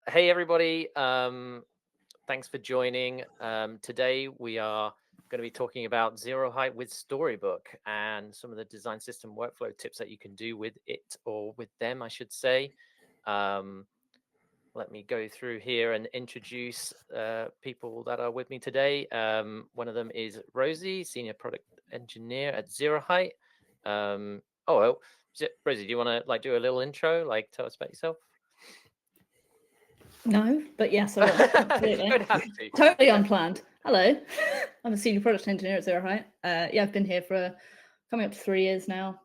Hey everybody, thanks for joining. Today we are going to be talking about Zeroheight with Storybook and some of the design system workflow tips that you can do with it, or with them, I should say. Um, Let me go through here and introduce people that are with me today. One of them is Rosie, Senior Product Engineer at Zeroheight. Well, Rosie, do you want to do a little intro, tell us about yourself? No, but yes, I will. You Absolutely. don't have to. Totally unplanned. Hello, I'm a senior product engineer at Zeroheight. I've been here for coming up to 3 years now.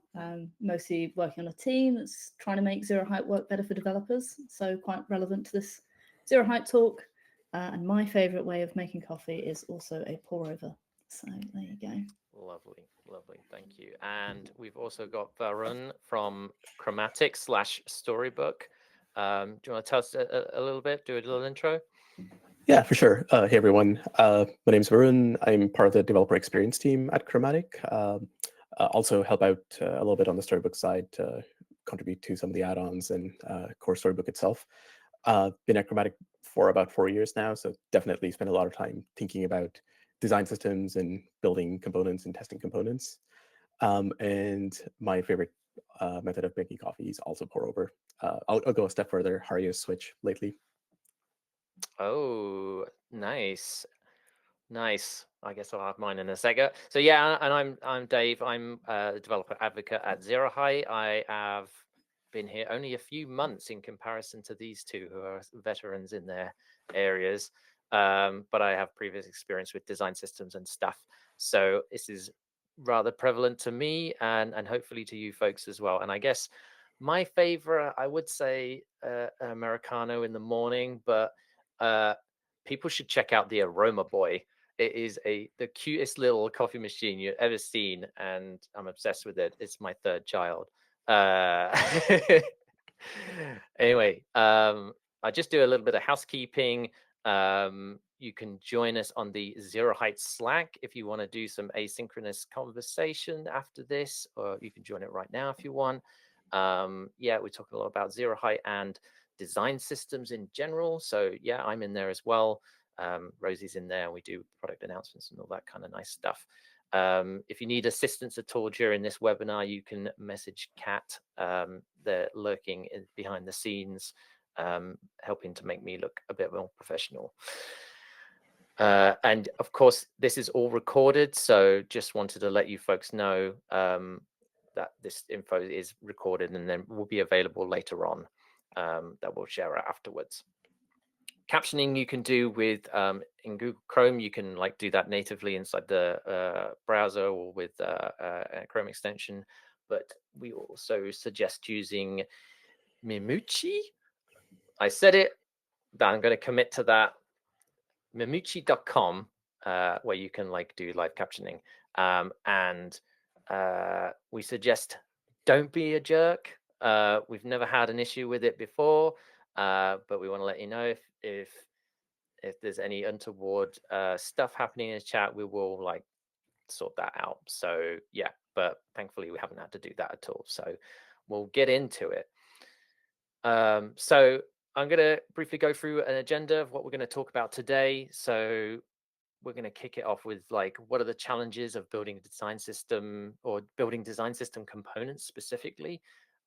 Mostly working on a team that's trying to make Zeroheight work better for developers. So quite relevant to this Zeroheight talk. And my favourite way of making coffee is also a pour over. So there you go. Lovely, lovely. Thank you. And we've also got Varun from Chromatic / Storybook. Do you want to tell us a little bit, do a little intro? Yeah, for sure. Hey, everyone. My name's Varun. I'm part of the developer experience team at Chromatic. Also help out a little bit on the Storybook side to contribute to some of the add-ons and core Storybook itself. Been at Chromatic for about 4 years now, so definitely spent a lot of time thinking about design systems and building components and testing components. And my favorite method of making coffee is also pour over. I'll go a step further. How are you switch lately? Oh, nice. Nice. I guess I'll have mine in a second. So yeah, and I'm Dave. I'm a developer advocate at Zeroheight. I have been here only a few months in comparison to these two who are veterans in their areas. But I have previous experience with design systems and stuff. So this is rather prevalent to me and hopefully to you folks as well. And I guess my favorite, I would say Americano in the morning, but people should check out the Aroma Boy. It is the cutest little coffee machine you've ever seen, and I'm obsessed with it. It's my third child. Uh, anyway, I just do a little bit of housekeeping. You can join us on the Zeroheight Slack if you want to do some asynchronous conversation after this, or you can join it right now if you want. Yeah, we're talking a lot about Zeroheight and design systems in general. So yeah, I'm in there as well. Rosie's in there, and we do product announcements and all that kind of nice stuff. If you need assistance at all during this webinar, you can message Kat. They're lurking behind the scenes, helping to make me look a bit more professional. And of course, this is all recorded, so just wanted to let you folks know that this info is recorded and then will be available later on. That we'll share it afterwards. Captioning you can do with in Google Chrome. You can do that natively inside the browser or with a Chrome extension. But we also suggest using Mimuchi. I said it, but I'm going to commit to that. Mimuchi.com, where you can do live captioning. And we suggest don't be a jerk. We've never had an issue with it before, but we want to let you know if there's any untoward stuff happening in the chat, we will sort that out. So yeah, but thankfully we haven't had to do that at all. So we'll get into it. So I'm going to briefly go through an agenda of what we're going to talk about today. So we're going to kick it off with what are the challenges of building a design system or building design system components specifically.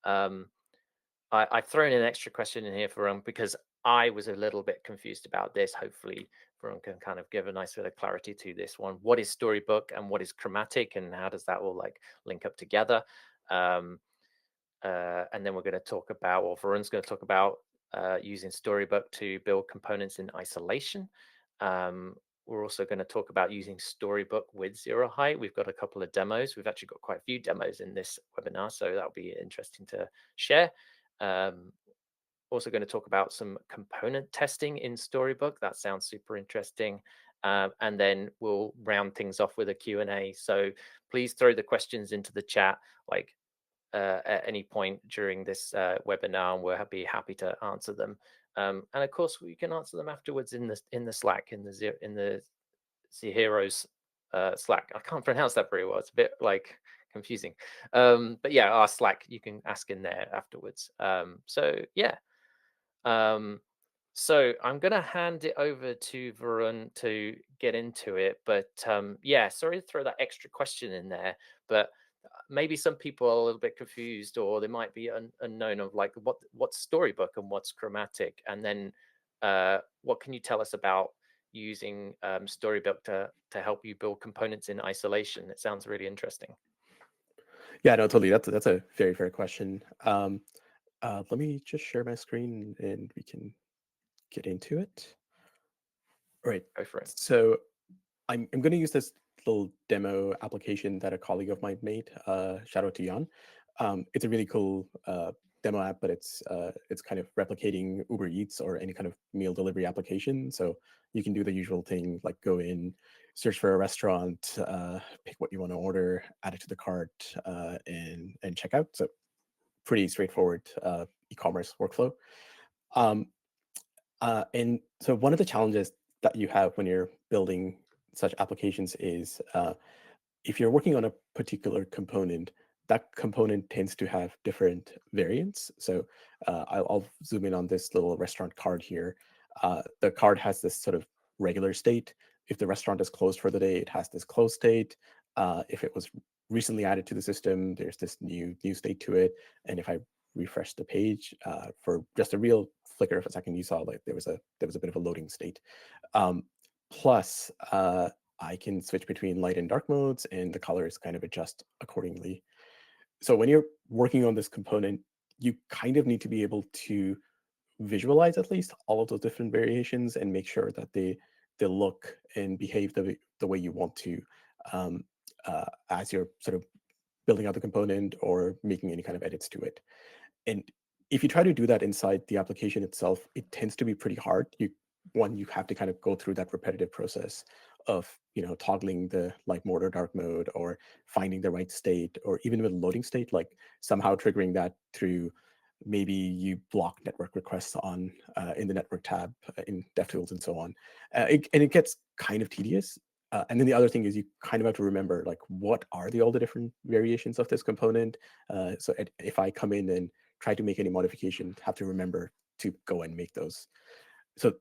I've thrown an extra question in here for because I was a little bit confused about this. Hopefully Varun can kind of give a nice bit of clarity to this one. What is Storybook and what is Chromatic, and how does that all link up together? And then we're going to talk about, or Varun's going to talk about using Storybook to build components in isolation. We're also going to talk about using Storybook with Zeroheight. We've got a couple of demos. We've actually got quite a few demos in this webinar, so that'll be interesting to share. Also going to talk about some component testing in Storybook. That sounds super interesting. And then we'll round things off with a Q&A. So please throw the questions into the chat at any point during this webinar, and we'll be happy to answer them. And of course, we can answer them afterwards in the Slack, in the Zero's Slack. I can't pronounce that very well. It's a bit confusing. But yeah, our Slack, you can ask in there afterwards. So yeah. So I'm going to hand it over to Varun to get into it. But yeah, sorry to throw that extra question in there. But maybe some people are a little bit confused, or they might be unknown of like what's Storybook and what's Chromatic. And then what can you tell us about using Storybook to help you build components in isolation? It sounds really interesting. Yeah, no, totally. That's a very fair question. Let me just share my screen and we can get into it. All right. Go for it. So I'm going to use this little demo application that a colleague of mine made. Shout out to Jan. It's a really cool demo app, but it's kind of replicating Uber Eats or any kind of meal delivery application. So you can do the usual thing, like go in, search for a restaurant, pick what you want to order, add it to the cart, and check out. So pretty straightforward e-commerce workflow. And so one of the challenges that you have when you're building such applications is if you're working on a particular component, that component tends to have different variants. So I'll zoom in on this little restaurant card here. The card has this sort of regular state. If the restaurant is closed for the day, it has this closed state. If it was recently added to the system, there's this new state to it. And if I refresh the page for just a real flicker of a second, you saw like there was a bit of a loading state. Plus, I can switch between light and dark modes, and the colors kind of adjust accordingly. So when you're working on this component, you kind of need to be able to visualize at least all of those different variations and make sure that they look and behave the way you want to as you're sort of building out the component or making any kind of edits to it. And if you try to do that inside the application itself, it tends to be pretty hard. You have to kind of go through that repetitive process of toggling the light mode or dark mode, or finding the right state, or even with loading state, like somehow triggering that through maybe you block network requests on in the network tab in DevTools and so on. And it gets kind of tedious. And then the other thing is you kind of have to remember, like, what are all the different variations of this component? So if I come in and try to make any modification, have to remember to go and make those. So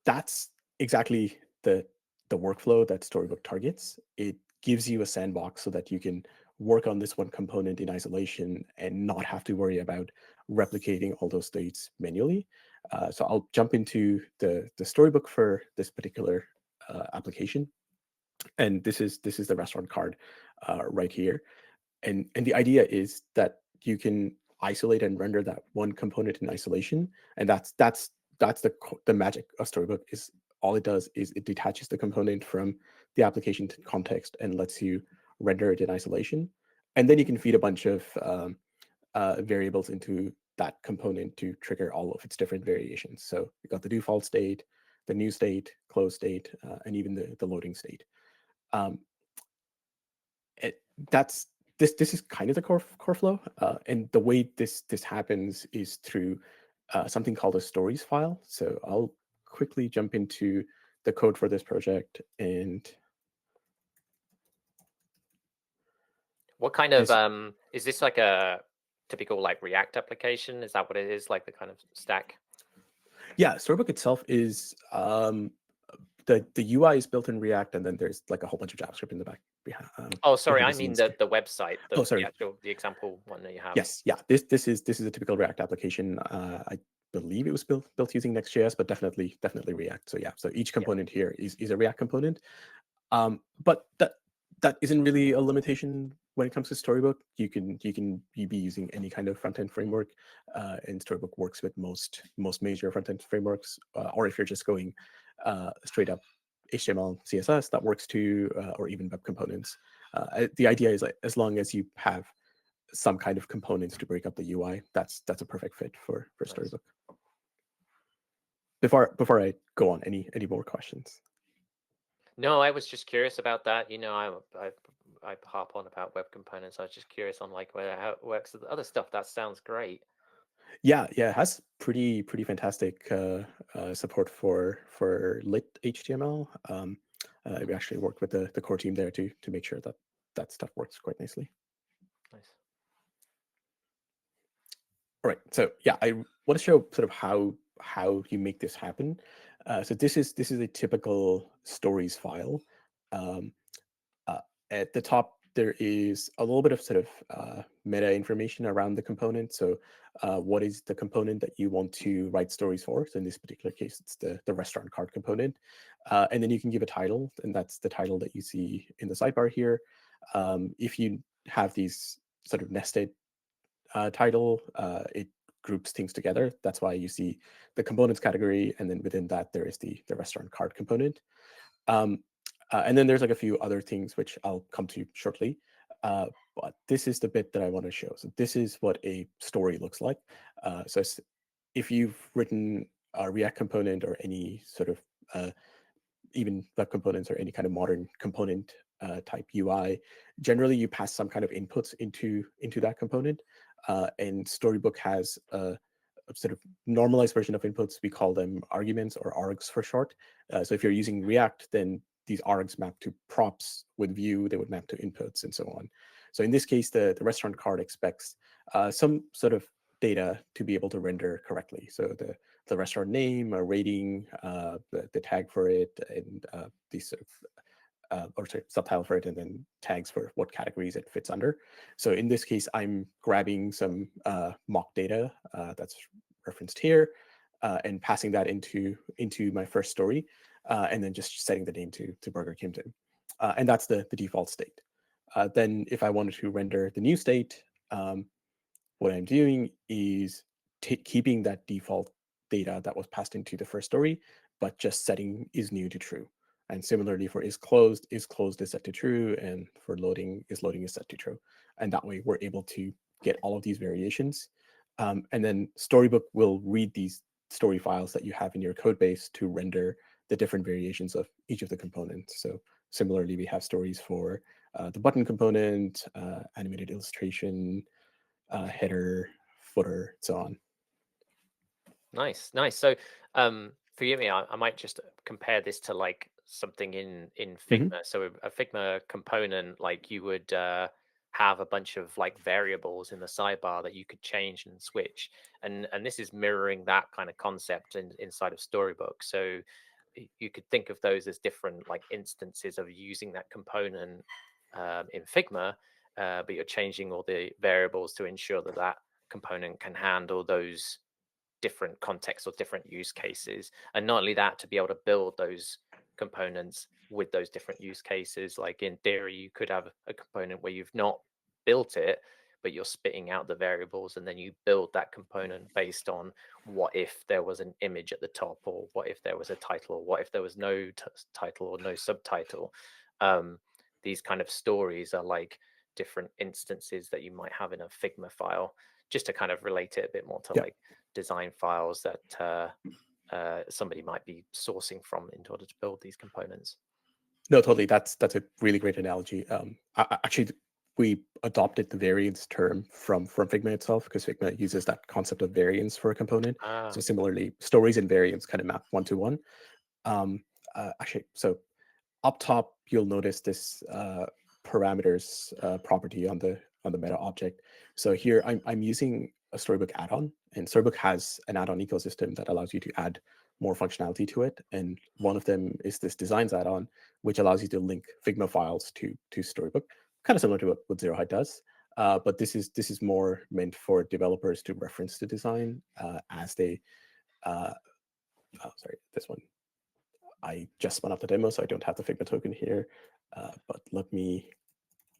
that's exactly the workflow that Storybook targets. It gives you a sandbox so that you can work on this one component in isolation and not have to worry about replicating all those states manually. So I'll jump into the Storybook for this particular application. And this is the restaurant card right here. And the idea is that you can isolate and render that one component in isolation. And that's the magic of Storybook. Is all it does is it detaches the component from the application context and lets you render it in isolation. And then you can feed a bunch of variables into that component to trigger all of its different variations. So you've got the default state, the new state, closed state, and even the loading state. This is kind of the core flow, and the way this happens is through something called a stories file. So I'll quickly jump into the code for this project. And what kind of is this like a typical like React application? Is that what it is, like the kind of stack? Yeah, Storybook itself is the UI is built in React, and then there's like a whole bunch of JavaScript in the back. Oh, sorry, I mean the website. Oh, sorry. The example one that you have. Yes, yeah. This is a typical React application. I believe it was built using Next.js, but definitely React. So yeah, so each component here is a React component. But that isn't really a limitation when it comes to Storybook. You can be using any kind of front-end framework, and Storybook works with most major front-end frameworks. Or if you're just going straight up HTML, CSS, that works too, or even web components. The idea is, like, as long as you have some kind of components to break up the UI, that's a perfect fit for Storybook. Before I go on, any more questions? No, I was just curious about that. I harp on about web components. I was just curious on like how it works with the other stuff. That sounds great. Yeah, it has pretty fantastic support for lit HTML. We actually worked with the core team there to make sure that stuff works quite nicely. Nice. All right, so yeah, I want to show sort of how how you make this happen. So this is a typical stories file. Um, at the top, there is a little bit of sort of meta information around the component. So what is the component that you want to write stories for? So in this particular case, it's the restaurant card component. And then you can give a title, and that's the title that you see in the sidebar here. If you have these sort of nested title, it groups things together. That's why you see the components category, and then within that, there is the restaurant card component. And then there's like a few other things which I'll come to shortly. But this is the bit that I want to show. So this is what a story looks like. So if you've written a React component or any sort of even web components or any kind of modern component type UI, generally you pass some kind of inputs into that component. And Storybook has a sort of normalized version of inputs. We call them arguments, or args for short. So if you're using React, then these args map to props. With Vue, they would map to inputs and so on. So in this case, the restaurant card expects some sort of data to be able to render correctly. So the restaurant name, a rating, the tag for it, and these sort of or sorry, subtitle for it, and then tags for what categories it fits under. So in this case, I'm grabbing some mock data that's referenced here and passing that into my first story, and then just setting the name to Burger Kington. And that's the default state. Then if I wanted to render the new state, what I'm doing is keeping that default data that was passed into the first story, but just setting is new to true. And similarly for is closed is set to true, and for loading is set to true. And that way we're able to get all of these variations. And then Storybook will read these story files that you have in your code base to render the different variations of each of the components. So similarly, we have stories for the button component, animated illustration, header, footer, so on. Nice. So forgive me, I might just compare this to like something in Figma. So a Figma component, like you would have a bunch of like variables in the sidebar that you could change and switch, and this is mirroring that kind of concept inside of Storybook. So you could think of those as different like instances of using that component in Figma, but you're changing all the variables to ensure that that component can handle those different contexts or different use cases. And not only that, to be able to build those components with those different use cases. Like in theory, you could have a component where you've not built it, but you're spitting out the variables, and then you build that component based on what if there was an image at the top, or what if there was a title, or what if there was no title or no subtitle. These kind of stories are like different instances that you might have in a Figma file, just to kind of relate it a bit more to like design files that somebody might be sourcing from in order to build these components. No, totally. That's a really great analogy. Actually, we adopted the variance term from Figma itself, because Figma uses that concept of variance for a component. So similarly, stories and variants kind of map one to one. Actually, so up top, you'll notice this parameters property on the meta object. So here I'm using a Storybook add-on, and Storybook has an add-on ecosystem that allows you to add more functionality to it. And one of them is this designs add-on, which allows you to link Figma files to Storybook, kind of similar to what Zeroheight does. But this is more meant for developers to reference the design as they. Sorry, this one. I just spun up the demo, so I don't have the Figma token here. But let me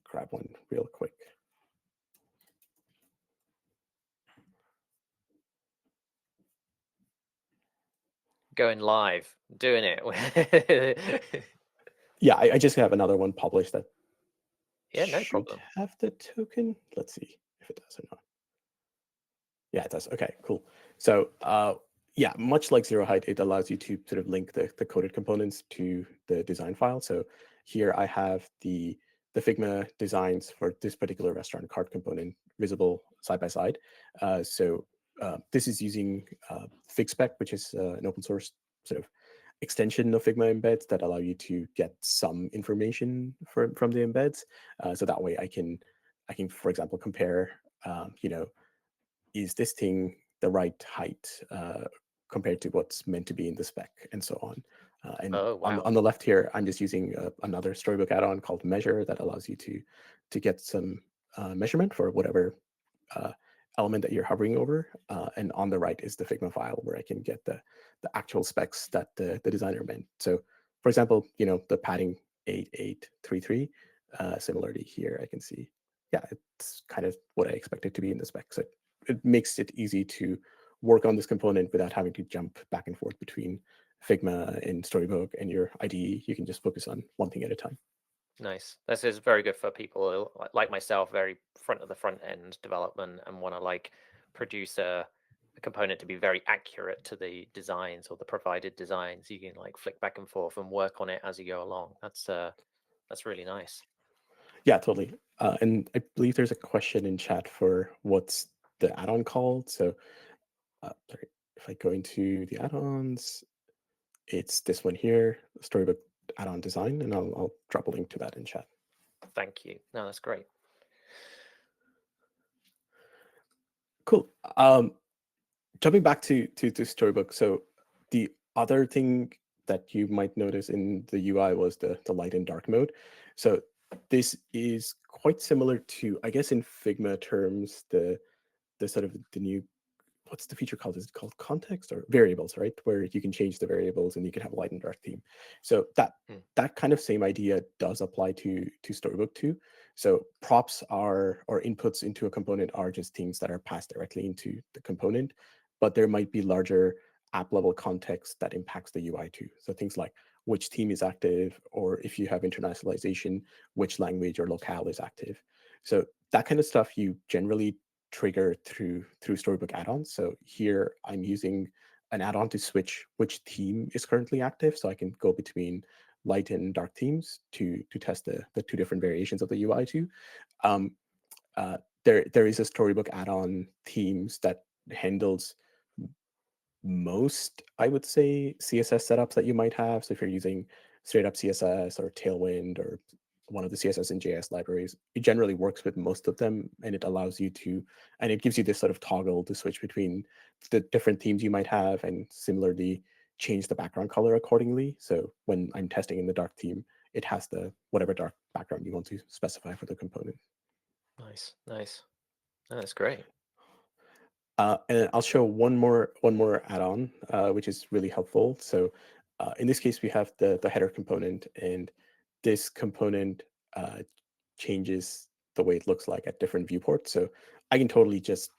grab one real quick. Going live, doing it. Yeah, I just have another one published that no should problem. have the token. Let's see if it does or not. Yeah, it does. Okay, cool. So yeah, much like Zeroheight, it allows you to sort of link the coded components to the design file. So here I have the Figma designs for this particular restaurant card component visible side by side. So this is using FigSpec, which is an open source sort of extension of Figma embeds that allow you to get some information from the embeds. So that way I can, for example, compare, is this thing the right height compared to what's meant to be in the spec, and so on. And Oh, wow. on the left here, I'm just using another Storybook add-on called Measure that allows you to get some measurement for whatever element that you're hovering over. And on the right is the Figma file where I can get the actual specs that the designer meant. So, for example, the padding 8833. Similarly here, I can see, yeah, it's kind of what I expect it to be in the spec. So it makes it easy to work on this component without having to jump back and forth between Figma and Storybook and your IDE. You can just focus on one thing at a time. Nice. This is very good for people like myself, very front of the front end development, and want to like produce a component to be very accurate to the designs or the provided designs. You can like flick back and forth and work on it as you go along. That's really nice. Yeah, totally. And I believe there's a question in chat for what's the add-on called. So sorry, if I go into the add-ons, it's this one here, Storybook add-on design, and I'll drop a link to that in chat. Thank you. No, that's great. Cool. Jumping back to Storybook. So the other thing that you might notice in the UI was the light and dark mode. So this is quite similar to, I guess, in Figma terms, the sort of the new, what's the feature called? Is it called context or variables, right? Where you can change the variables and you can have a light and dark theme. So that kind of same idea does apply to Storybook too. So props or inputs into a component are just things that are passed directly into the component, but there might be larger app level context that impacts the UI too. So things like which theme is active, or if you have internationalization, which language or locale is active. So that kind of stuff you generally trigger through Storybook add-ons. So here I'm using an add-on to switch which theme is currently active, so I can go between light and dark themes to test the two different variations of the UI too. There is a Storybook add-on themes that handles most, I would say, CSS setups that you might have. So if you're using straight up CSS or Tailwind or one of the CSS and JS libraries, it generally works with most of them, and it allows you to, and it gives you this sort of toggle to switch between the different themes you might have, and similarly change the background color accordingly. So when I'm testing in the dark theme, it has the whatever dark background you want to specify for the component. Nice. Oh, that's great. And I'll show one more add-on, which is really helpful. So in this case, we have the header component, and this component changes the way it looks like at different viewports. So I can totally just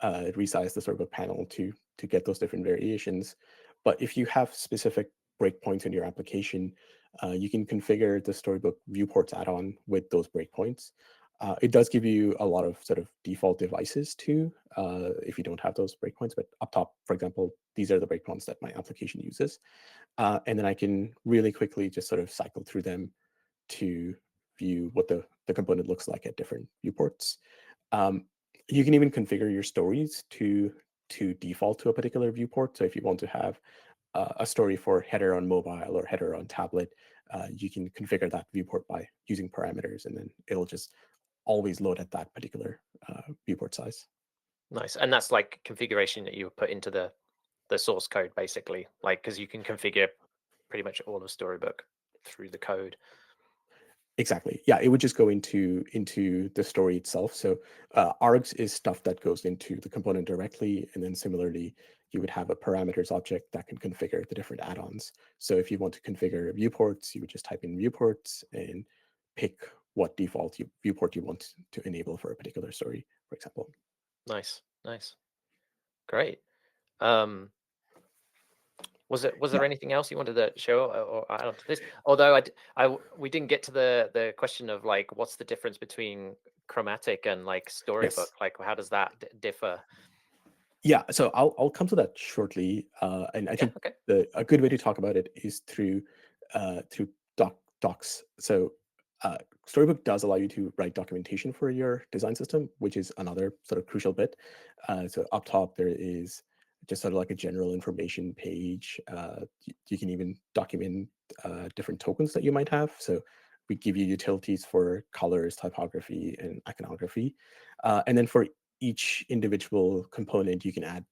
resize the Storybook panel to get those different variations. But if you have specific breakpoints in your application, you can configure the Storybook viewports add-on with those breakpoints. It does give you a lot of sort of default devices too, if you don't have those breakpoints. But up top, for example, these are the breakpoints that my application uses. And then I can really quickly just sort of cycle through them to view what the component looks like at different viewports. You can even configure your stories to default to a particular viewport. So if you want to have a story for header on mobile or header on tablet, you can configure that viewport by using parameters, and then it'll just always load at that particular viewport size. Nice. And that's like configuration that you put into the source code, basically, like, because you can configure pretty much all of Storybook through the code. Exactly. Yeah, it would just go into the story itself. So args is stuff that goes into the component directly, and then similarly, you would have a parameters object that can configure the different add-ons. So if you want to configure viewports, you would just type in viewports and pick what default viewport you want to enable for a particular story, for example. Nice. Great. Was there anything else you wanted to show or add on to this? Although we didn't get to the question of like, what's the difference between Chromatic and like Storybook? Yes. Like, how does that differ? Yeah, so I'll come to that shortly, and I think a good way to talk about it is through docs. So Storybook does allow you to write documentation for your design system, which is another sort of crucial bit. So up top there is just sort of like a general information page. You can even document different tokens that you might have. So we give you utilities for colors, typography, and iconography, and then for each individual component, you can add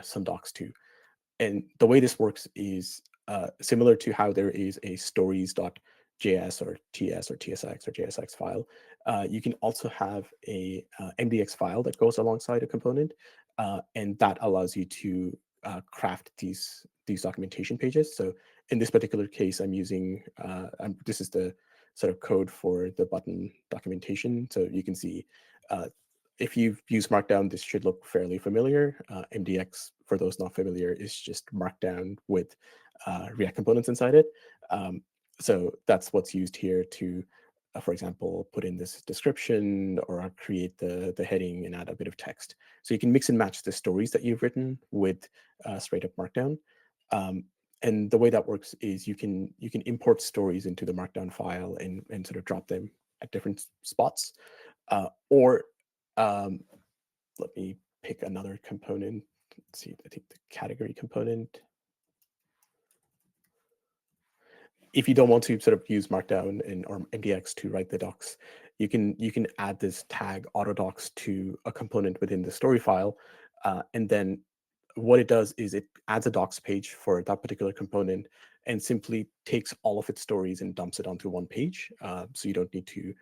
some docs too. And the way this works is similar to how there is a stories.js or TS or TSX or JSX file. You can also have a MDX file that goes alongside a component, and that allows you to craft these documentation pages. So in this particular case, I'm using this is the sort of code for the button documentation. So you can see if you've used Markdown, this should look fairly familiar. MDX, for those not familiar, is just Markdown with React components inside it. So that's what's used here to, for example, put in this description or create the heading and add a bit of text. So you can mix and match the stories that you've written with straight up Markdown. And the way that works is you can import stories into the Markdown file and sort of drop them at different spots, or let me pick another component. Let's see, I think the category component. If you don't want to sort of use Markdown or MDX to write the docs, you can add this tag autodocs to a component within the story file, and then what it does is it adds a docs page for that particular component and simply takes all of its stories and dumps it onto one page. So you don't need to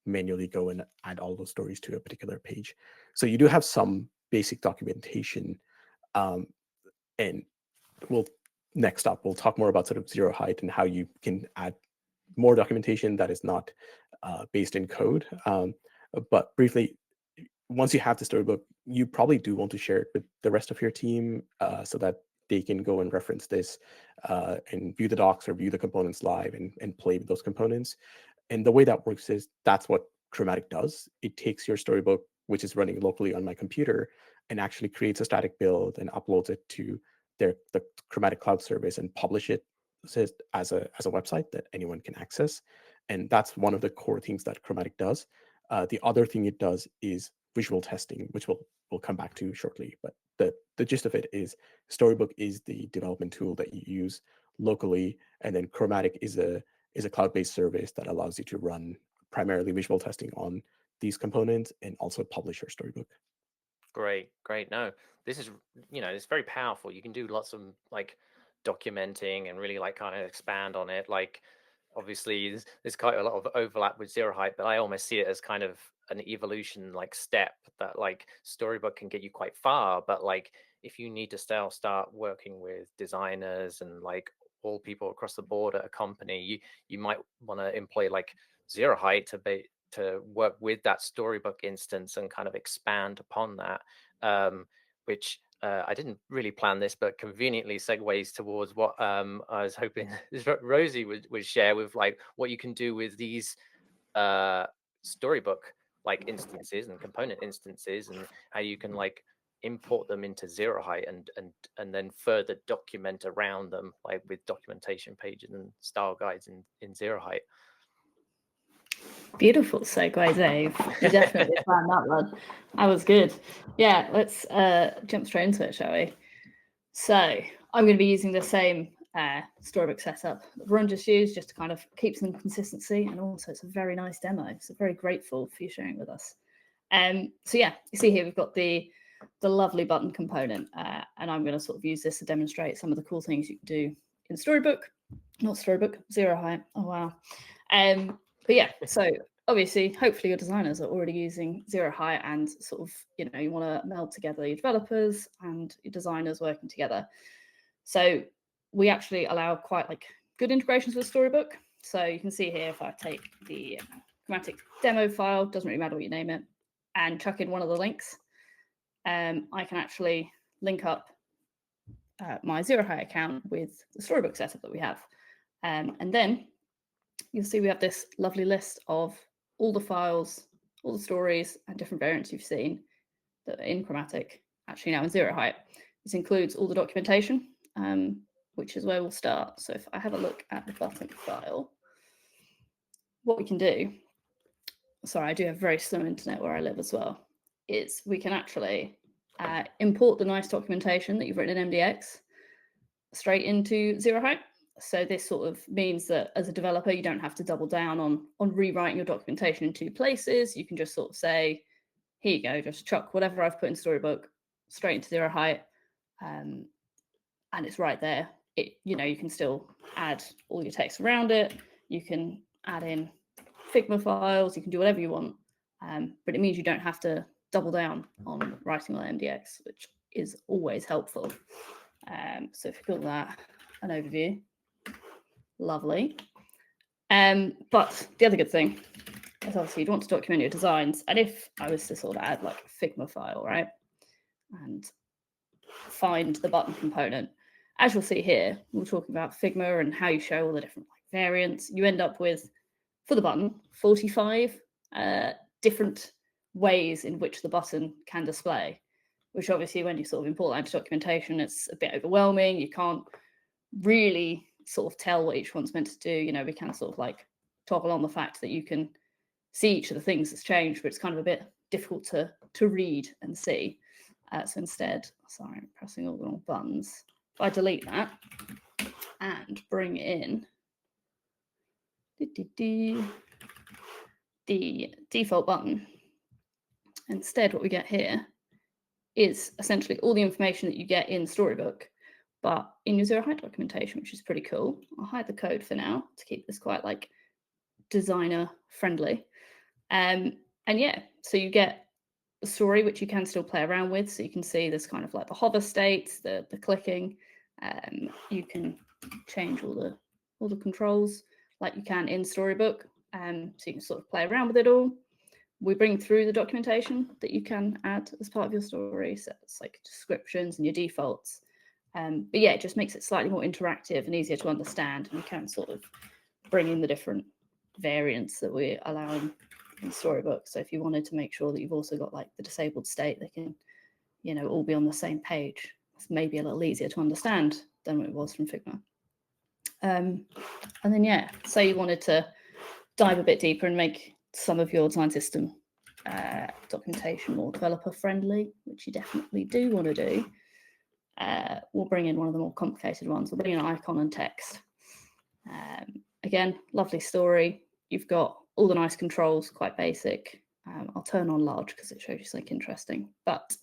manually go and add all those stories to a particular page. So you do have some basic documentation. And next up, we'll talk more about sort of Zeroheight and how you can add more documentation that is not based in code. But briefly, once you have the storybook, you probably do want to share it with the rest of your team so that they can go and reference this and view the docs or view the components live and play with those components. And the way that works is that's what Chromatic does. It takes your storybook, which is running locally on my computer, and actually creates a static build and uploads it to the Chromatic cloud service and publish it as a website that anyone can access. And that's one of the core things that Chromatic does. The other thing it does is visual testing, which we'll come back to shortly. But the gist of it is Storybook is the development tool that you use locally, and then Chromatic is a cloud-based service that allows you to run primarily visual testing on these components and also publish your Storybook. Great. No, this is, it's very powerful. You can do lots of like documenting and really like kind of expand on it. Like obviously there's quite a lot of overlap with Zeroheight, but I almost see it as kind of an evolution like step that like Storybook can get you quite far. But like if you need to start working with designers and like all people across the board at a company, you might want to employ like Zeroheight to work with that Storybook instance and kind of expand upon that, which I didn't really plan this, but conveniently segues towards what I was hoping Rosie would share with like what you can do with these Storybook like instances and component instances, and how you can like import them into Zeroheight and then further document around them, like with documentation pages and style guides in Zeroheight. Beautiful segue, Dave. You definitely planned that one. That was good. Yeah, let's jump straight into it, shall we? So I'm going to be using the same Storybook setup that Varun just used, just to kind of keep some consistency, and also it's a very nice demo. So very grateful for you sharing with us. So yeah, you see here we've got the lovely button component, and I'm going to sort of use this to demonstrate some of the cool things you can do in Storybook, not Storybook, Zeroheight. Oh wow. But yeah, so obviously, hopefully your designers are already using Zeroheight, and sort of, you want to meld together your developers and your designers working together. So we actually allow quite like good integrations with Storybook. So you can see here, if I take the Chromatic demo file, doesn't really matter what you name it, and chuck in one of the links, I can actually link up my Zeroheight account with the Storybook setup that we have. And then you'll see we have this lovely list of all the files, all the stories, and different variants you've seen that are in Chromatic, actually now in Zeroheight. This includes all the documentation, which is where we'll start. So if I have a look at the button file, what we can do, sorry, I do have very slow internet where I live as well, is we can actually import the nice documentation that you've written in MDX straight into Zeroheight. So this sort of means that as a developer, you don't have to double down on rewriting your documentation in two places. You can just sort of say, here you go, just chuck whatever I've put in Storybook straight into Zeroheight, and and it's right there. You can still add all your text around it. You can add in Figma files. You can do whatever you want, but it means you don't have to double down on writing on MDX, which is always helpful. So if you call that an overview, lovely. But the other good thing is obviously you'd want to document your designs. And if I was to sort of add like a Figma file, right, and find the button component, as you'll see here, we're talking about Figma and how you show all the different variants. You end up with, for the button, 45 different ways in which the button can display, which obviously when you sort of import that into documentation, it's a bit overwhelming. You can't really sort of tell what each one's meant to do. We can sort of like toggle on the fact that you can see each of the things that's changed, but it's kind of a bit difficult to read and see. So instead, sorry, I'm pressing all the wrong buttons. If I delete that and bring in the default button, instead what we get here is essentially all the information that you get in Storybook, but in your Zeroheight documentation, which is pretty cool. I'll hide the code for now to keep this quite like designer friendly. And yeah, so you get a story which you can still play around with. So you can see this kind of like the hover states, the clicking. You can change all the controls like you can in Storybook. So you can sort of play around with it all. We bring through the documentation that you can add as part of your story. So it's like descriptions and your defaults. But yeah, it just makes it slightly more interactive and easier to understand. And you can sort of bring in the different variants that we're allowing in Storybook. So if you wanted to make sure that you've also got like the disabled state, they can, all be on the same page. It's maybe a little easier to understand than it was from Figma. And then, yeah, say you wanted to dive a bit deeper and make some of your design system documentation more developer friendly, which you definitely do want to do. We'll bring in one of the more complicated ones. We'll bring in an icon and text. Again, lovely story. You've got all the nice controls, quite basic. I'll turn on large because it shows you something interesting. But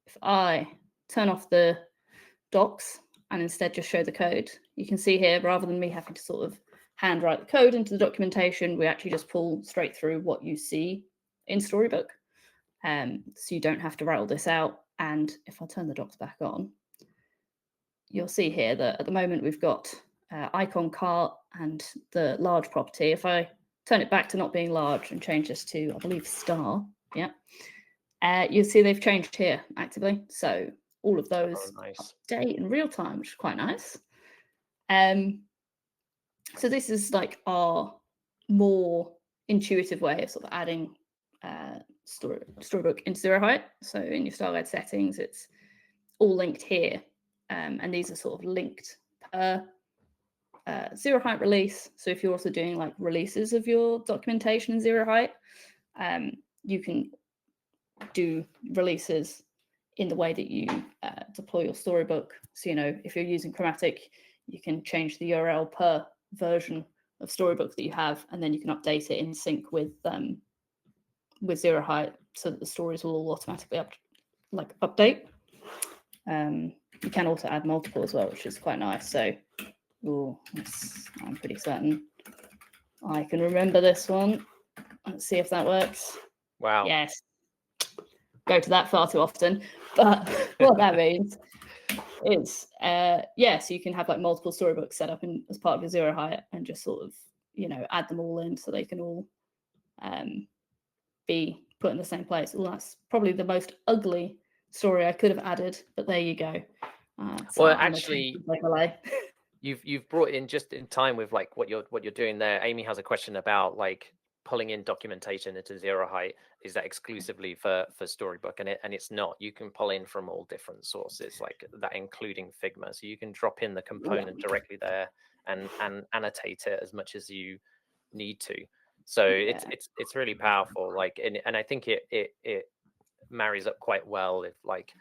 if I turn off the docs and instead just show the code, you can see here, rather than me having to sort of handwrite the code into the documentation, we actually just pull straight through what you see in Storybook. So you don't have to write all this out. And if I turn the docs back on, you'll see here that at the moment we've got icon cart and the large property. If I turn it back to not being large and change this to, I believe, star, yeah, you'll see they've changed here actively. So all of those update in real time, which is quite nice. So this is like our more intuitive way of sort of adding Storybook into Zeroheight. So in your style guide settings, it's all linked here. And these are sort of linked per Zeroheight release. So if you're also doing like releases of your documentation in Zeroheight, you can do releases in the way that you deploy your Storybook. So, if you're using Chromatic, you can change the URL per version of Storybook that you have, and then you can update it in sync with Zeroheight so that the stories will all automatically update. You can also add multiple as well, which is quite nice. So I'm pretty certain I can remember this one. Let's see if that works. Wow. Yes. Go to that far too often. But what that means is, so you can have like multiple storybooks set up as part of your Zeroheight and just sort of, add them all in so they can all be put in the same place. Well, that's probably the most ugly story I could have added, but there you go. Well, actually, you've brought in just in time with like what you're doing there. Amy has a question about like pulling in documentation into Zeroheight. Is that exclusively for Storybook? And it's not. You can pull in from all different sources like that, including Figma. So you can drop in the component directly there and annotate it as much as you need to. So it's really powerful. Like and I think it marries up quite well if like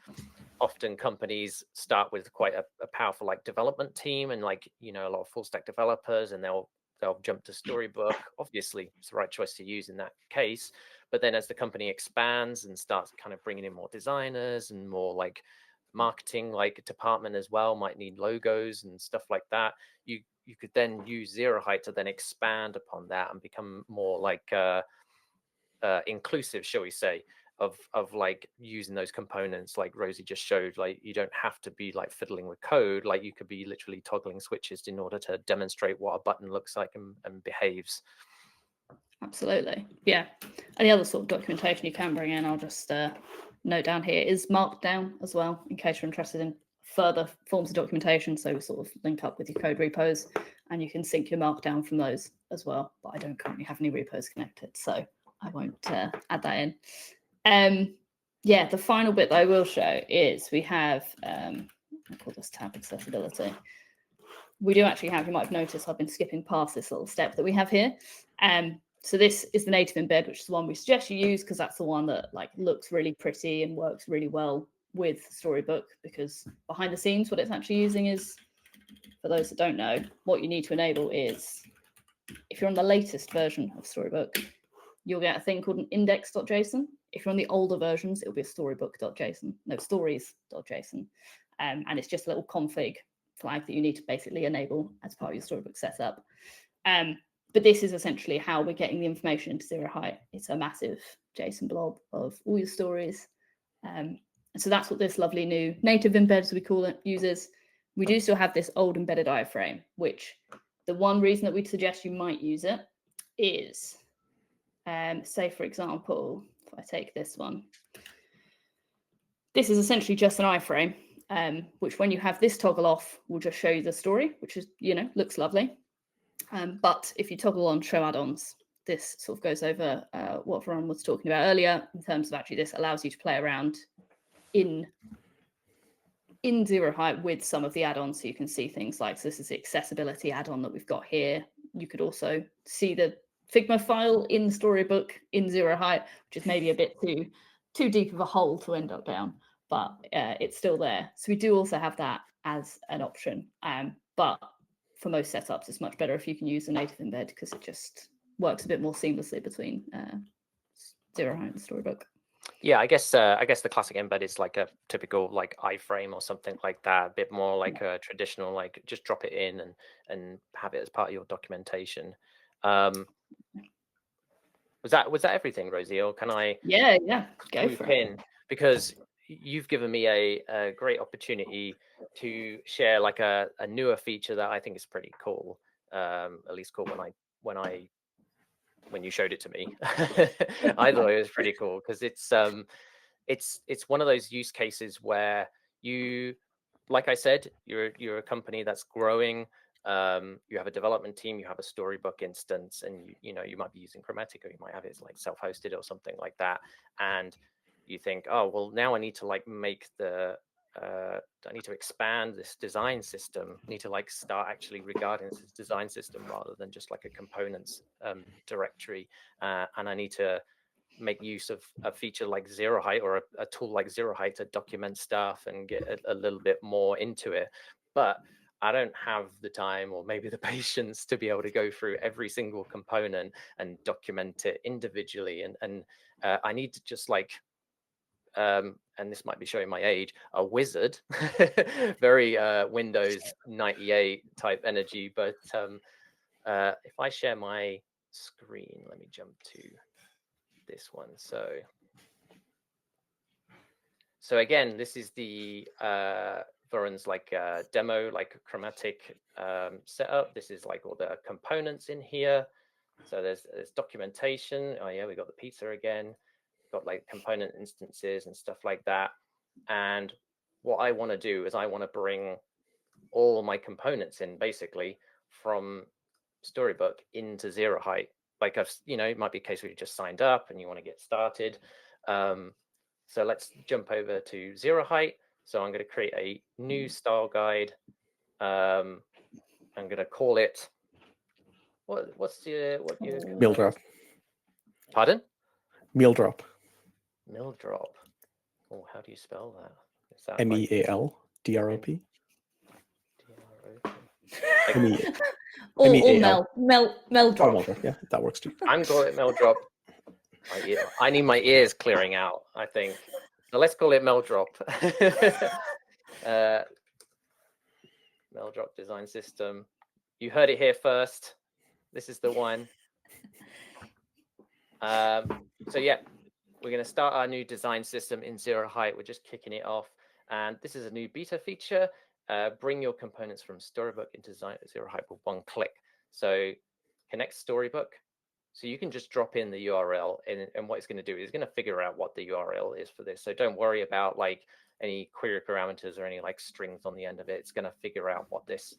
often companies start with quite a powerful like development team and like a lot of full stack developers, and they'll jump to Storybook. Obviously it's the right choice to use in that case, but then as the company expands and starts kind of bringing in more designers and more like marketing like department as well might need logos and stuff like that. You could then use Zeroheight to then expand upon that and become more like inclusive, shall we say, of like using those components like Rosie just showed. Like you don't have to be like fiddling with code, like you could be literally toggling switches in order to demonstrate what a button looks like and behaves. Absolutely. Yeah. And the other sort of documentation you can bring in, I'll just note down here, is Markdown as well, in case you're interested in further forms of documentation. So we sort of link up with your code repos and you can sync your Markdown from those as well. But I don't currently have any repos connected, so I won't add that in. Yeah, the final bit that I will show is we have, I'll call this tab accessibility. We do actually have, you might have noticed, I've been skipping past this little step that we have here. So this is the native embed, which is the one we suggest you use because that's the one that like looks really pretty and works really well with Storybook, because behind the scenes, what it's actually using is, for those that don't know, what you need to enable is, if you're on the latest version of Storybook, you'll get a thing called an index.json. If you're on the older versions, it'll be a storybook.json, no, stories.json. And it's just a little config flag that you need to basically enable as part of your Storybook setup. But this is essentially how we're getting the information into Zeroheight. It's a massive JSON blob of all your stories. And so that's what this lovely new native embed, as we call it, uses. We do still have this old embedded iframe, which the one reason that we'd suggest you might use it is, say, for example, if I take this one, this is essentially just an iframe, which when you have this toggle off, will just show you the story, which is, you know, looks lovely. But if you toggle on show add-ons, this sort of goes over what Varun was talking about earlier in terms of actually this allows you to play around in Zeroheight with some of the add-ons. So you can see things like, so this is the accessibility add-on that we've got here. You could also see the Figma file in Storybook in Zeroheight, which is maybe a bit too deep of a hole to end up down, but it's still there. So we do also have that as an option. But for most setups, it's much better if you can use a native embed because it just works a bit more seamlessly between Zeroheight and Storybook. Yeah, I guess the classic embed is like a typical like iframe or something like that, a bit more like a traditional, like just drop it in and have it as part of your documentation. Was that everything, Rosie, or can I? Yeah, go for it. Because you've given me a great opportunity to share like a newer feature that I think is pretty cool. At least cool when you showed it to me. I thought it was pretty cool because it's one of those use cases where you, like I said, you're a company that's growing. You have a development team, you have a Storybook instance, and you know you might be using Chromatic, or you might have it like self-hosted or something like that, and you think, oh well, now I need to like make I need to expand this design system. I need to like start actually regarding this as design system rather than just like a components directory, and I need to make use of a feature like Zeroheight or a tool like Zeroheight to document stuff and get a little bit more into it, but I don't have the time or maybe the patience to be able to go through every single component and document it individually. And I need to just like, and this might be showing my age, a wizard, very Windows 98 type energy. But if I share my screen, let me jump to this one. So again, this is the Varun's like demo, like Chromatic setup. This is like all the components in here. So there's documentation. Oh yeah, we got the pizza again. Got like component instances and stuff like that. And what I want to do is I want to bring all my components in basically from Storybook into Zeroheight. Like it might be a case where you just signed up and you want to get started. So let's jump over to Zeroheight. So I'm going to create a new style guide. I'm going to call it, what's your Meal drop. Pardon? Meal drop. Meal drop. Oh, how do you spell that? Is that MEALDROP. Or Mel drop. Yeah, that works too. I'm calling it Mel drop. I need my ears clearing out, I think. So let's call it Mel drop. Mail drop design system. You heard it here first. This is the one. So yeah, we're going to start our new design system in Zeroheight. We're just kicking it off. And this is a new beta feature. Bring your components from Storybook into Zeroheight with one click. So connect Storybook. So you can just drop in the URL, and what it's going to do is going to figure out what the URL is for this. So don't worry about like any query parameters or any like strings on the end of it. It's going to figure out what this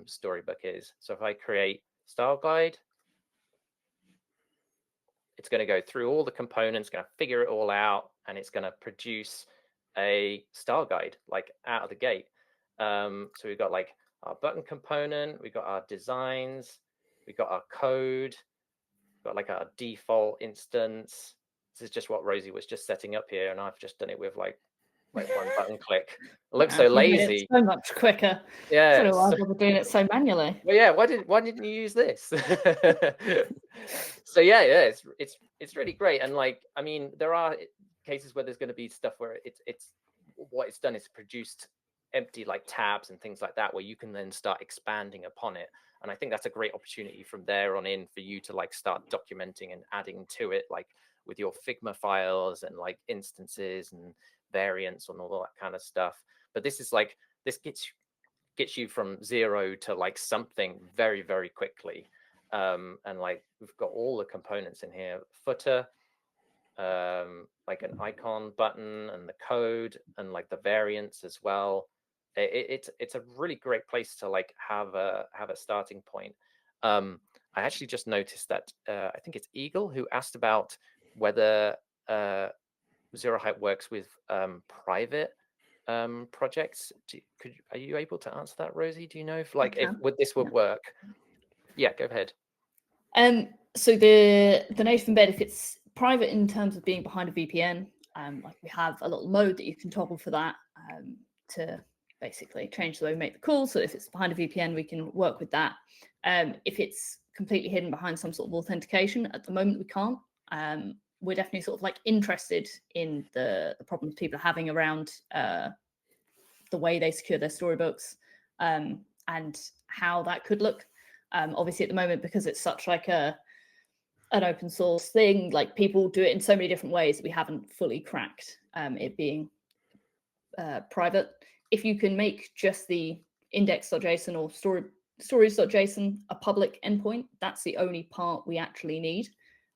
Storybook is. So if I create style guide, it's going to go through all the components, going to figure it all out, and it's going to produce a style guide like out of the gate. So we've got like our button component, we've got our designs, we've got our code, got like our default instance. This is just what Rosie was just setting up here, and I've just done it with like one button click. It looks so lazy. So much quicker. Yeah. I don't know why we're doing it so manually. Well, yeah. Why didn't you use this? So yeah, it's really great. And like, I mean, there are cases where there's going to be stuff where it's what it's done is produced empty like tabs and things like that, where you can then start expanding upon it. And I think that's a great opportunity from there on in for you to like start documenting and adding to it, like with your Figma files and like instances and variants and all that kind of stuff. But this is like, this gets you from 0 to like something very, very quickly. And like we've got all the components in here, footer, like an icon button and the code and like the variants as well. It's a really great place to like have a starting point. I actually just noticed that I think it's Eagle who asked about whether Zeroheight works with private projects. Are you able to answer that, Rosie? Do you know if like if this would work? Yeah, go ahead. So the native embed, if it's private in terms of being behind a VPN, like we have a little mode that you can toggle for that to basically change the way we make the call. So if it's behind a VPN, we can work with that. If it's completely hidden behind some sort of authentication, at the moment we can't. We're definitely sort of like interested in the problems people are having around the way they secure their storybooks and how that could look. Obviously at the moment, because it's such like an open source thing, like people do it in so many different ways, we haven't fully cracked it being private. If you can make just the index.json or stories.json a public endpoint, that's the only part we actually need.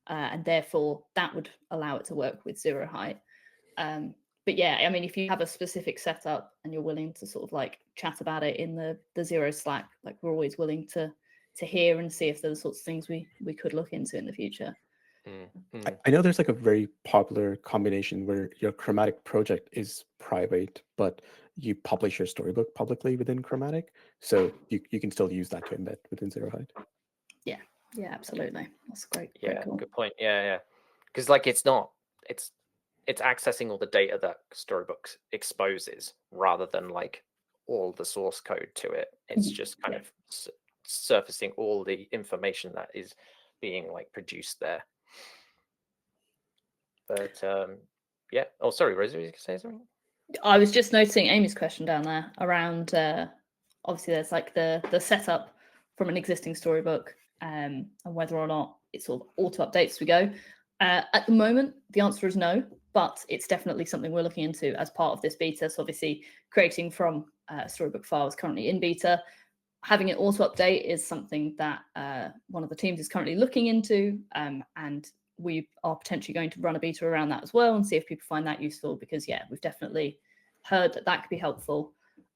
And therefore that would allow it to work with Zeroheight. But yeah, I mean, if you have a specific setup and you're willing to sort of like chat about it in the Zero Slack, like we're always willing to hear and see if there's the sorts of things we could look into in the future. I know there's like a very popular combination where your Chromatic project is private, but you publish your storybook publicly within Chromatic, so you can still use that to embed within Zeroheight. Yeah, absolutely. That's great. Yeah, cool. Good point. Yeah. Because like it's accessing all the data that Storybooks exposes rather than like all the source code to it. It's just kind of surfacing all the information that is being like produced there. But yeah. Oh, sorry, Rosie, you could say something? I was just noticing Amy's question down there around obviously there's like the setup from an existing storybook and whether or not it sort of auto updates as we go. At the moment, the answer is no, but it's definitely something we're looking into as part of this beta. So obviously creating from storybook files currently in beta, having it auto update is something that one of the teams is currently looking into, and we are potentially going to run a beta around that as well and see if people find that useful, because yeah, we've definitely heard that could be helpful,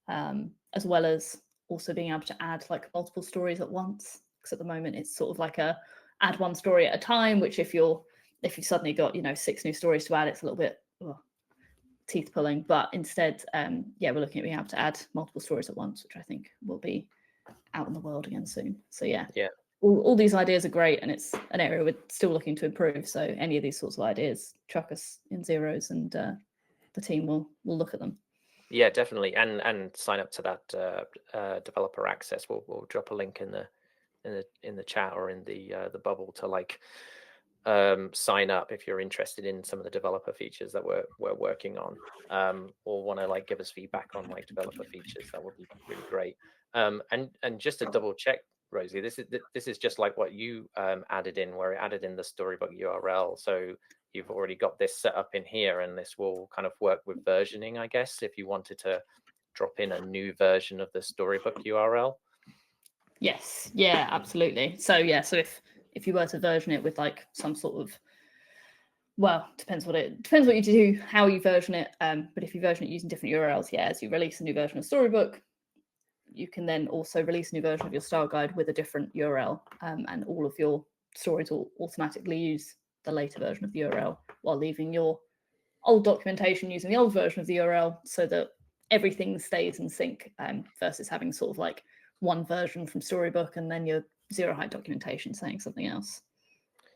as well as also being able to add like multiple stories at once. Because at the moment it's sort of like add one story at a time, which if you've suddenly got 6 new stories to add, it's a little bit teeth pulling. But instead, we're looking at being able to add multiple stories at once, which I think will be out in the world again soon. So yeah. All these ideas are great, and it's an area we're still looking to improve. So any of these sorts of ideas, chuck us in Zeros, and the team will look at them. Yeah, definitely, and sign up to that developer access. We'll drop a link in the chat or in the bubble to like sign up if you're interested in some of the developer features that we're working on, or want to like give us feedback on like developer features. That would be really great. And just to double check, Rosie, this is just like what you added in, where it added in the Storybook URL. So you've already got this set up in here, and this will kind of work with versioning, I guess, if you wanted to drop in a new version of the Storybook URL. Yes, yeah, absolutely. So yeah, so if you were to version it with like some sort of, well, depends what you do, how you version it. But if you version it using different URLs, yeah, as you release a new version of Storybook, you can then also release a new version of your style guide with a different URL, and all of your stories will automatically use the later version of the URL while leaving your old documentation using the old version of the URL, so that everything stays in sync, versus having sort of like one version from Storybook and then your Zeroheight documentation saying something else.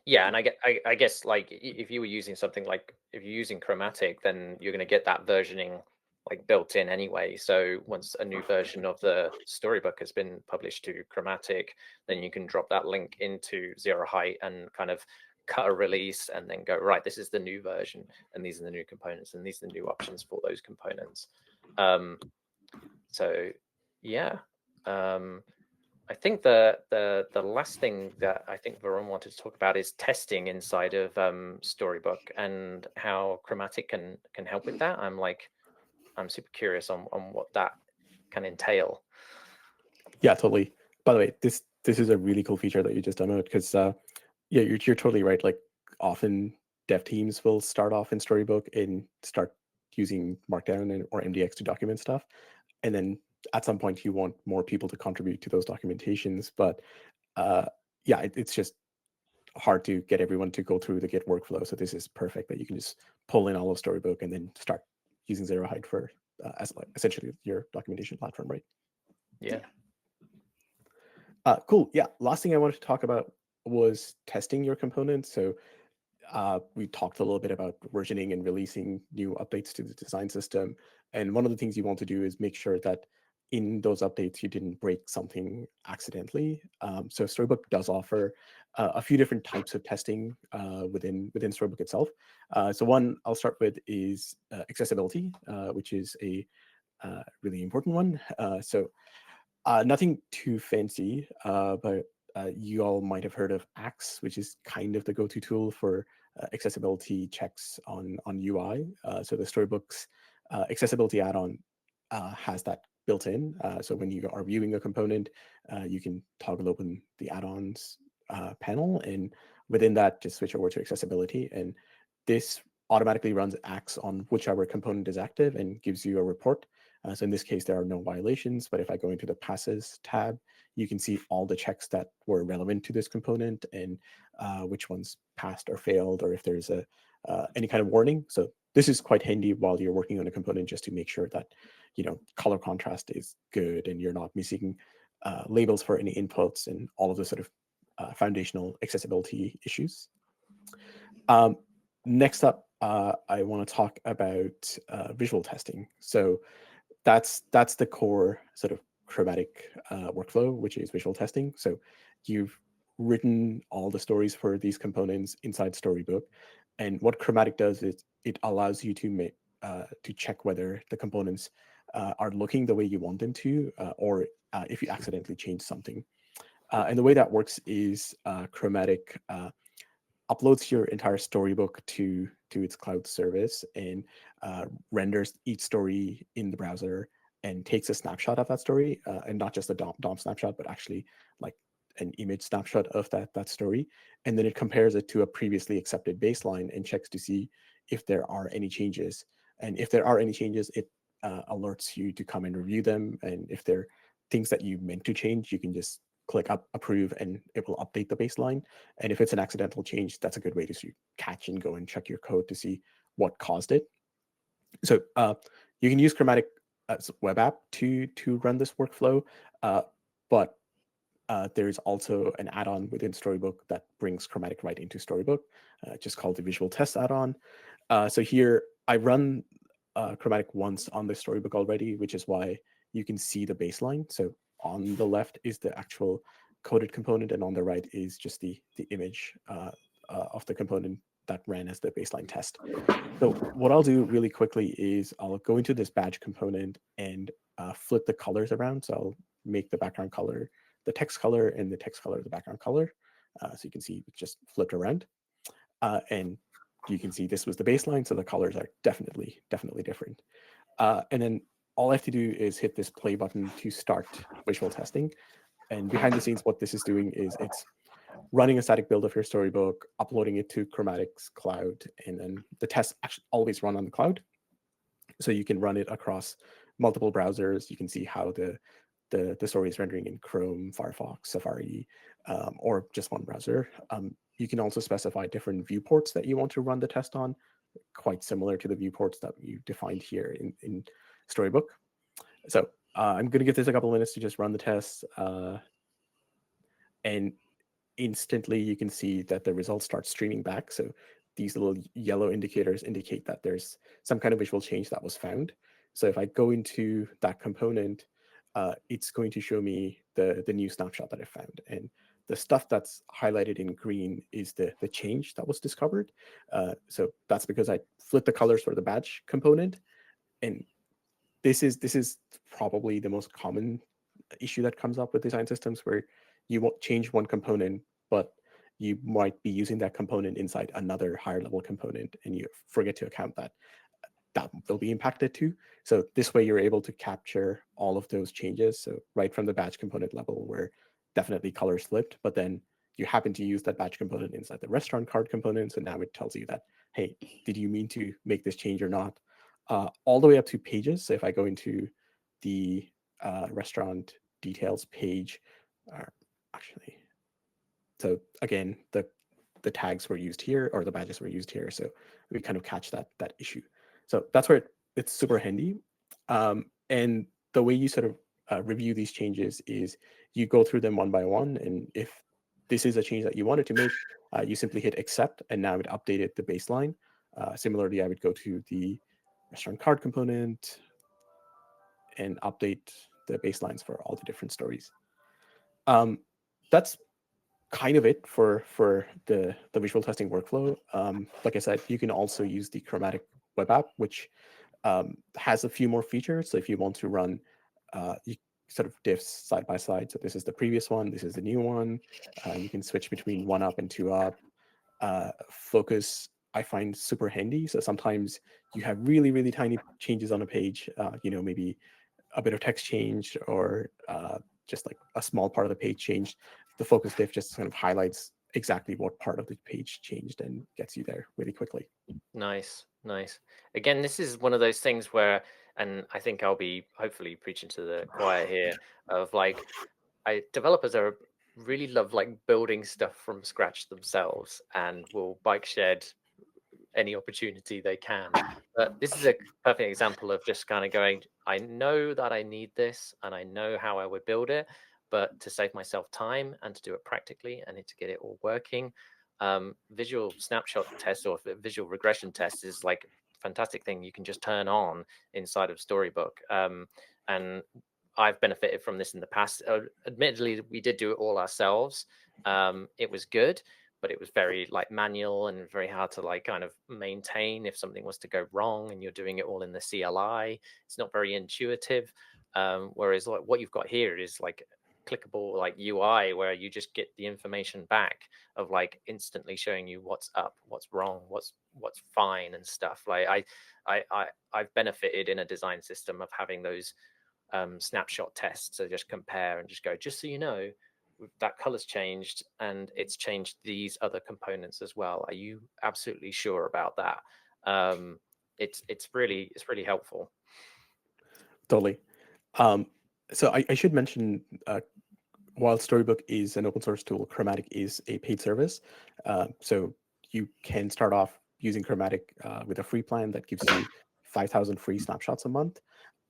Yeah, and I guess like if you were using something like, if you're using Chromatic, then you're going to get that versioning like built in anyway. So once a new version of the Storybook has been published to Chromatic, then you can drop that link into Zeroheight and kind of cut a release and then go, right, this is the new version, and these are the new components, and these are the new options for those components. So yeah. I think the last thing that I think Varun wanted to talk about is testing inside of Storybook and how Chromatic can help with that. I'm super curious on what that can entail. Yeah, totally. By the way, this is a really cool feature that you just demoed, because yeah, you're totally right. Like often dev teams will start off in Storybook and start using Markdown or MDX to document stuff, and then at some point you want more people to contribute to those documentations. But yeah, it's just hard to get everyone to go through the Git workflow. So this is perfect that you can just pull in all of Storybook and then start using Zeroheight for as like essentially your documentation platform, right? Yeah. Cool. Yeah. Last thing I wanted to talk about was testing your components. So we talked a little bit about versioning and releasing new updates to the design system. And one of the things you want to do is make sure that in those updates, you didn't break something accidentally. So Storybook does offer a few different types of testing within Storybook itself. So one I'll start with is accessibility, which is a really important one. So nothing too fancy, but you all might have heard of Axe, which is kind of the go-to tool for accessibility checks on UI. So the Storybook's accessibility add-on has that built in. So when you are viewing a component, you can toggle open the add-ons panel, and within that, just switch over to accessibility. And this automatically runs Axe on whichever component is active and gives you a report. So in this case, there are no violations, but if I go into the passes tab, you can see all the checks that were relevant to this component and which ones passed or failed, or if there's any kind of warning. So this is quite handy while you're working on a component, just to make sure that, you know, color contrast is good and you're not missing labels for any inputs and all of the sort of foundational accessibility issues. Next up, I want to talk about visual testing. So that's the core sort of Chromatic workflow, which is visual testing. So you've written all the stories for these components inside Storybook, and what Chromatic does is it allows you to check whether the components are looking the way you want them to, or if you accidentally change something. And the way that works is Chromatic uploads your entire Storybook to its cloud service and renders each story in the browser and takes a snapshot of that story, and not just a DOM snapshot, but actually like an image snapshot of that story. And then it compares it to a previously accepted baseline and checks to see if there are any changes. And if there are any changes, it alerts you to come and review them. And if there are things that you meant to change, you can just click approve and it will update the baseline. And if it's an accidental change, that's a good way to catch and go and check your code to see what caused it. So you can use Chromatic as a web app to run this workflow, but there's also an add-on within Storybook that brings Chromatic right into Storybook, just called the Visual Test add-on. So here I run Chromatic once on the Storybook already, which is why you can see the baseline. So on the left is the actual coded component, and on the right is just the image of the component that ran as the baseline test. So what I'll do really quickly is I'll go into this badge component and flip the colors around. So I'll make the background color the text color and the text color the background color. So you can see it just flipped around. And you can see this was the baseline, so the colors are definitely different. And then all I have to do is hit this play button to start visual testing. And behind the scenes, what this is doing is it's running a static build of your storybook, uploading it to Chromatic's cloud, and then the tests actually always run on the cloud. So you can run it across multiple browsers. You can see how the story is rendering in Chrome, Firefox, Safari, or just one browser. You can also specify different viewports that you want to run the test on, quite similar to the viewports that you defined here in Storybook. So I'm going to give this a couple of minutes to just run the test. And instantly you can see that the results start streaming back. So these little yellow indicators indicate that there's some kind of visual change that was found. So if I go into that component, it's going to show me the new snapshot that I found. And the stuff that's highlighted in green is the change that was discovered. So that's because I flipped the colors for the badge component. And this is probably the most common issue that comes up with design systems, where you won't change one component, but you might be using that component inside another higher level component, and you forget to account that will be impacted too. So this way you're able to capture all of those changes. So right from the badge component level, where definitely colors flipped, but then you happen to use that badge component inside the restaurant card component. So now it tells you that, hey, did you mean to make this change or not? All the way up to pages. So if I go into the restaurant details page, actually, so again, the tags were used here, or the badges were used here. So we kind of catch that issue. So that's where it's super handy. And the way you sort of review these changes is you go through them one by one. And if this is a change that you wanted to make, you simply hit accept, and now it updated the baseline. Similarly, I would go to the restaurant card component and update the baselines for all the different stories. That's kind of it for the visual testing workflow. Like I said, you can also use the Chromatic web app, which has a few more features. So if you want to run sort of diffs side by side, so this is the previous one, this is the new one. You can switch between 1UP and 2UP. Focus, I find super handy. So sometimes you have really tiny changes on a page, maybe a bit of text changed, or just like a small part of the page changed. The focus diff just kind of highlights exactly what part of the page changed and gets you there really quickly. Nice. Again, this is one of those things where, and I think I'll be hopefully preaching to the choir here, of like, developers really love like building stuff from scratch themselves, and will bike shed any opportunity they can. But this is a perfect example of just kind of going, I know that I need this and I know how I would build it, but to save myself time and to do it practically and to get it all working, visual snapshot test or visual regression test is like a fantastic thing you can just turn on inside of Storybook. And I've benefited from this in the past. Admittedly, we did do it all ourselves. It was good, but it was very like manual and very hard to like kind of maintain if something was to go wrong and you're doing it all in the CLI. It's not very intuitive. Whereas like what you've got here is like clickable like UI, where you just get the information back of like instantly showing you what's up, what's wrong, what's fine and stuff. Like I've benefited in a design system of having those snapshot tests. So just compare and just go, just so you know, that color's changed and it's changed these other components as well. Are you absolutely sure about that? It's really helpful. Totally. So I should mention, while Storybook is an open source tool, Chromatic is a paid service. So you can start off using Chromatic with a free plan that gives you 5,000 free snapshots a month.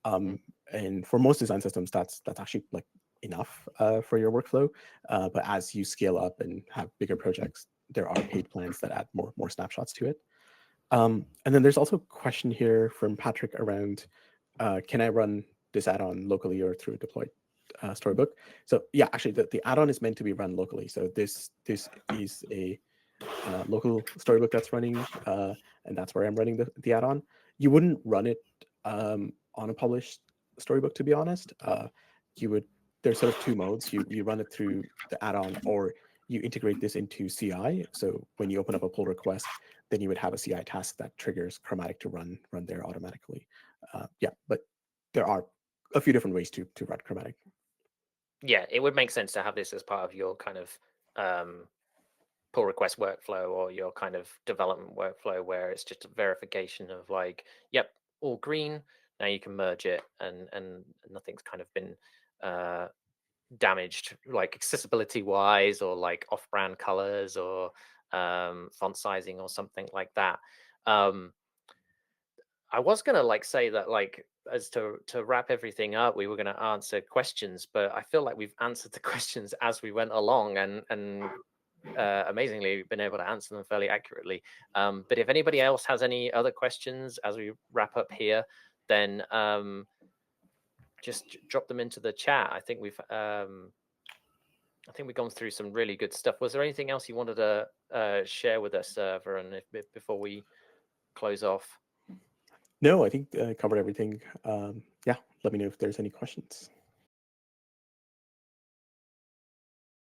And for most design systems, that's actually like enough for your workflow. But as you scale up and have bigger projects, there are paid plans that add more snapshots to it. And then there's also a question here from Patrick around, can I run this add-on locally or through a deployed Storybook? So yeah, actually the add-on is meant to be run locally. So this is a local Storybook that's running, and that's where I'm running the add-on. You wouldn't run it on a published Storybook, to be honest. There's sort of two modes. You run it through the add-on, or you integrate this into CI. So when you open up a pull request, then you would have a CI task that triggers Chromatic to run there automatically. Yeah, but there are a few different ways to run Chromatic. Yeah, it would make sense to have this as part of your kind of pull request workflow or your kind of development workflow, where it's just a verification of like, yep, all green. Now you can merge it, and nothing's kind of been damaged, like accessibility wise, or like off-brand colors, or font sizing, or something like that. I was gonna like say that, like, as to wrap everything up, we were gonna answer questions, but I feel like we've answered the questions as we went along, and amazingly, we've been able to answer them fairly accurately. But if anybody else has any other questions as we wrap up here, then just drop them into the chat. I think we've gone through some really good stuff. Was there anything else you wanted to share with us, Varun, before we close off? No, I think I covered everything. Yeah, let me know if there's any questions.